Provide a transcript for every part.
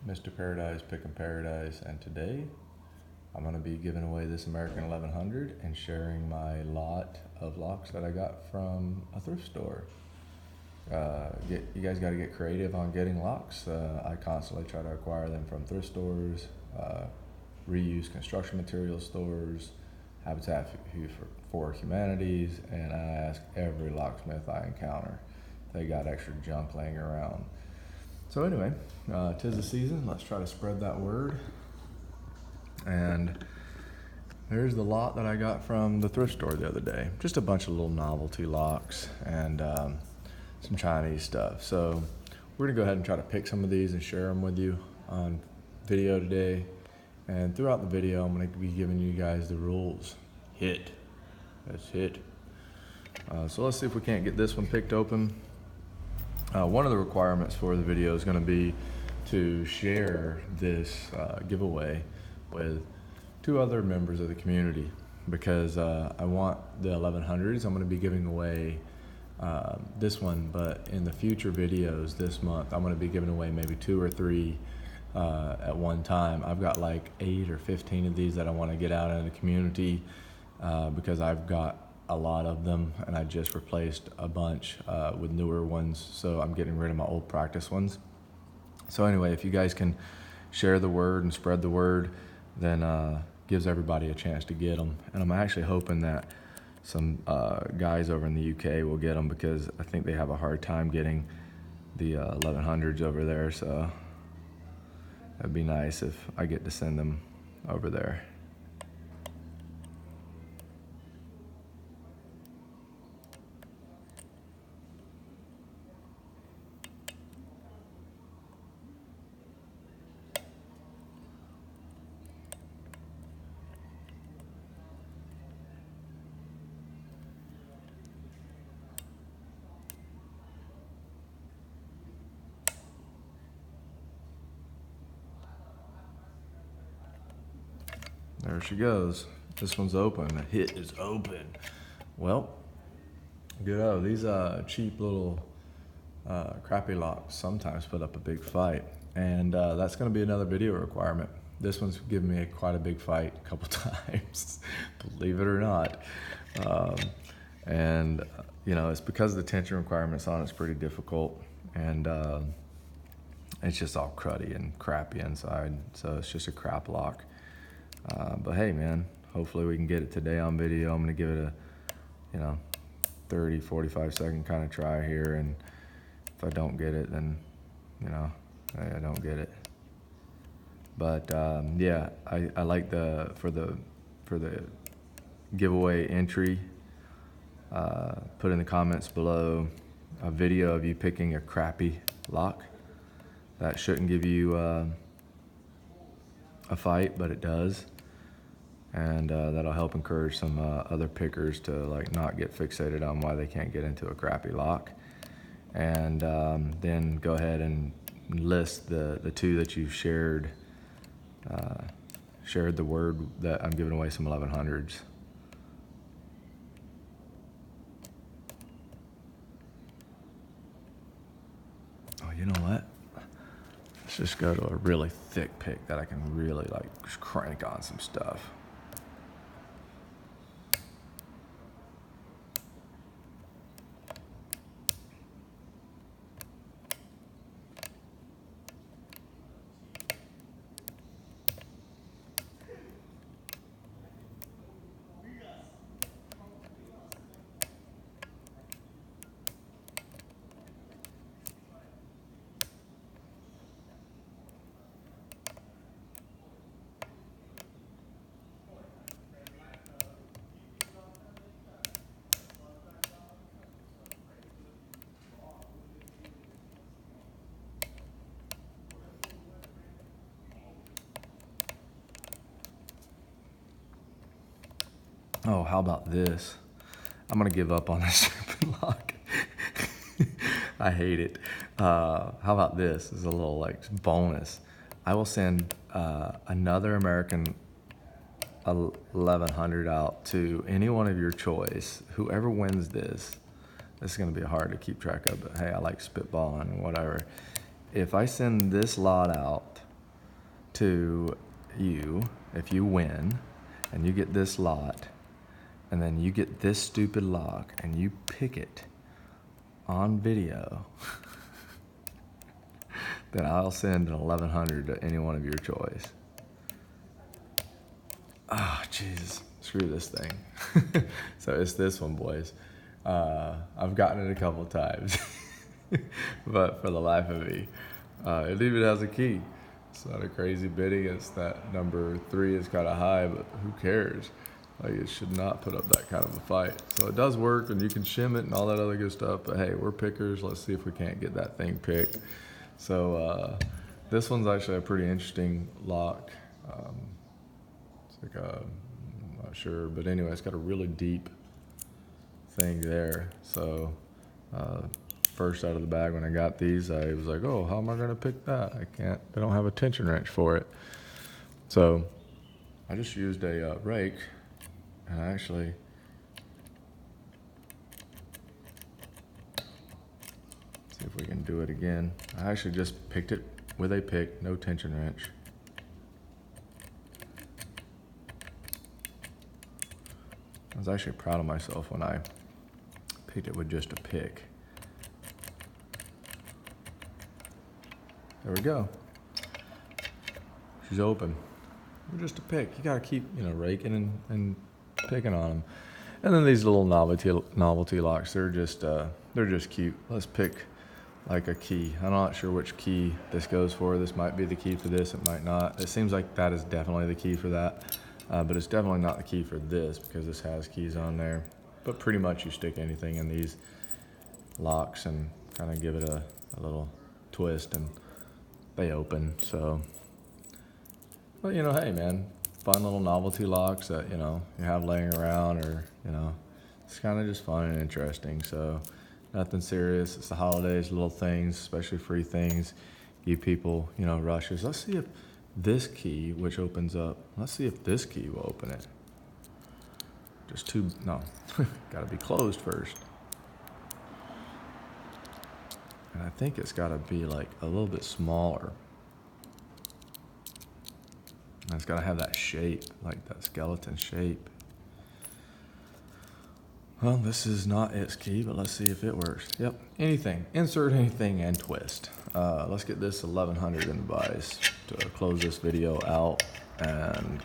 Mr. Paradise Pickin' Paradise, and today I'm going to be giving away this American 1100 and sharing my lot of locks that I got from a thrift store. You guys got to get creative on getting locks. I constantly try to acquire them from thrift stores, reuse construction material stores, Habitat for Humanities, and I ask every locksmith I encounter. They got extra junk laying around. So anyway, 'tis the season. Let's try to spread that word. And there's the lot that I got from the thrift store the other day. Just a bunch of little novelty locks and some Chinese stuff. So we're gonna go ahead and try to pick some of these and share them with you on video today. And throughout the video, I'm gonna be giving you guys the rules. Hit. Let's hit. So let's see if we can't get this one picked open. One of the requirements for the video is going to be to share this giveaway with 2 other members of the community, because I want the 1100s. I'm going to be giving away this one, but in the future videos this month, I'm going to be giving away maybe 2 or 3 at one time. I've got like 8 or 15 of these that I want to get out in the community because I've got a lot of them, and I just replaced a bunch with newer ones, so I'm getting rid of my old practice ones. So anyway, if you guys can share the word and spread the word, then gives everybody a chance to get them. And I'm actually hoping that some guys over in the UK will get them, because I think they have a hard time getting the 1100s over there, so that'd be nice if I get to send them over there. There she goes. This one's open. The hit is open. Well, good. These cheap little crappy locks sometimes put up a big fight, and that's going to be another video requirement. This one's given me quite a big fight a couple times, believe it or not. And you know, it's because the tension requirements on it's pretty difficult, and it's just all cruddy and crappy inside, so it's just a crap lock. But hey, man, hopefully we can get it today on video. I'm gonna give it a 30, 45 second kind of try here, and if I don't get it, then I don't get it. But yeah, I like for the giveaway entry, put in the comments below a video of you picking a crappy lock. That shouldn't give you a fight, but it does, and that'll help encourage some other pickers to not get fixated on why they can't get into a crappy lock. And then go ahead and list the 2 that you shared the word that I'm giving away some 1100s. Oh, you know what? Let's just go to a really thick pick that I can really just crank on some stuff. Oh, how about this? I'm gonna give up on this stupid lock. I hate it. How about this? This is a little bonus. I will send another American 1100 out to any one of your choice. Whoever wins this is gonna be hard to keep track of, but hey, I like spitballing and whatever. If I send this lot out to you if you win and you get this lot and then you get this stupid lock and you pick it on video, then I'll send an 1100 to any one of your choice. Ah, oh, Jesus, screw this thing. So it's this one, boys. I've gotten it a couple times, but for the life of me, it even has a key. It's not a crazy bidding. It's that number 3 is kind of high, but who cares? Like, it should not put up that kind of a fight. So it does work, and you can shim it and all that other good stuff. But hey, we're pickers. Let's see if we can't get that thing picked. So this one's actually a pretty interesting lock. It's like I'm not sure, but anyway, it's got a really deep thing there. So first out of the bag when I got these, I was like, oh, how am I going to pick that? I don't have a tension wrench for it. So I just used a rake, and I actually see if we can do it again. I actually just picked it with a pick, no tension wrench. I was actually proud of myself when I picked it with just a pick. There we go. She's open. We're just a pick. You gotta keep, raking and picking on them. And then these little novelty locks, they're just cute. Let's pick like a key. I'm not sure which key this goes for. This might be the key for this, it might not. It seems like that is definitely the key for that, but it's definitely not the key for this because this has keys on there. But pretty much you stick anything in these locks and kind of give it a little twist and they open. So, but hey man, fun little novelty locks that, you have laying around, or, it's kind of just fun and interesting. So nothing serious. It's the holidays, little things, especially free things, give people, rushes. Let's see if this key, which opens up, let's see if this key will open it. No, gotta be closed first. And I think it's gotta be like a little bit smaller. And it's gotta have that shape, like that skeleton shape. Well, this is not its key, but let's see if it works. Yep, anything, insert anything and twist. Let's get this 1100 in the vise to close this video out and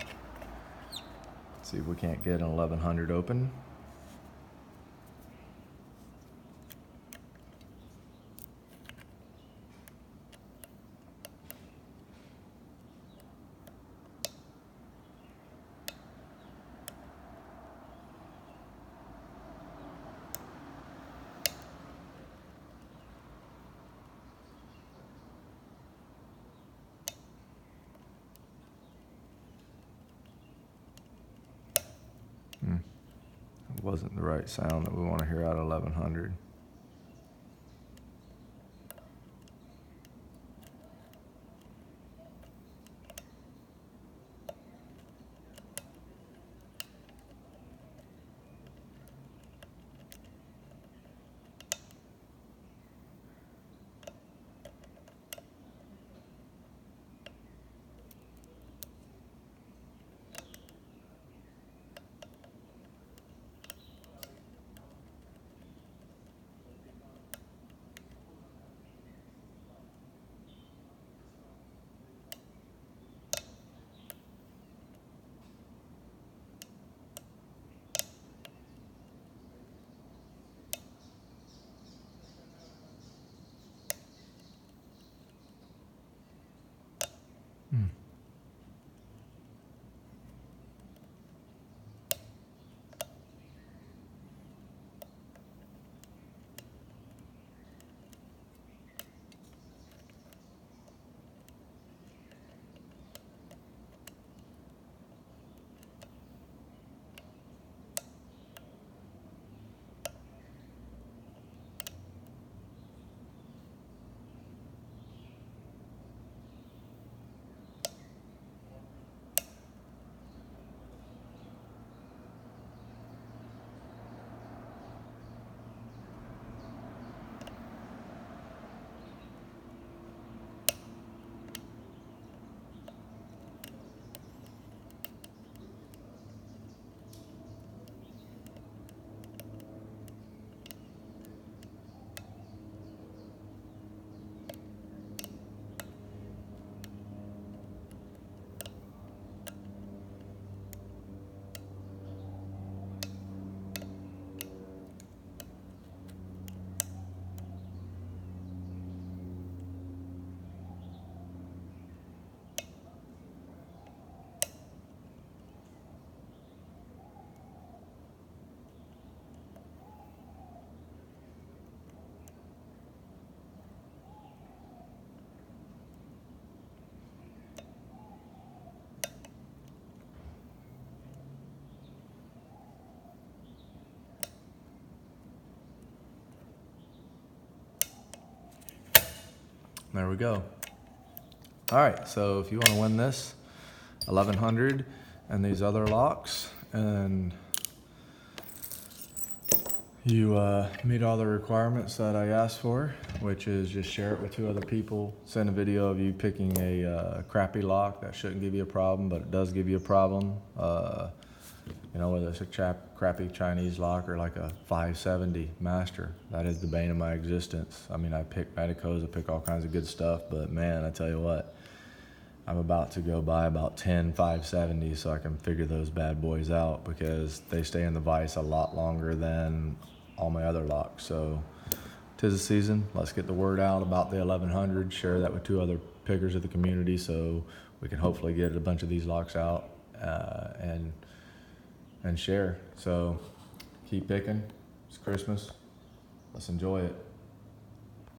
see if we can't get an 1100 open. It wasn't the right sound that we want to hear out of 1100. There we go. All right, so if you want to win this 1100 and these other locks, and you meet all the requirements that I asked for, which is just share it with 2 other people, send a video of you picking a crappy lock that shouldn't give you a problem, but it does give you a problem. You know, whether it's a crappy Chinese lock or like a 570 Master, that is the bane of my existence. I mean, I pick Medicos, I pick all kinds of good stuff, but man, I tell you what, I'm about to go buy about 10 570s so I can figure those bad boys out, because they stay in the vise a lot longer than all my other locks. So 'tis the season. Let's get the word out about the 1100, share that with 2 other pickers of the community so we can hopefully get a bunch of these locks out and share. So keep picking. It's Christmas. Let's enjoy it.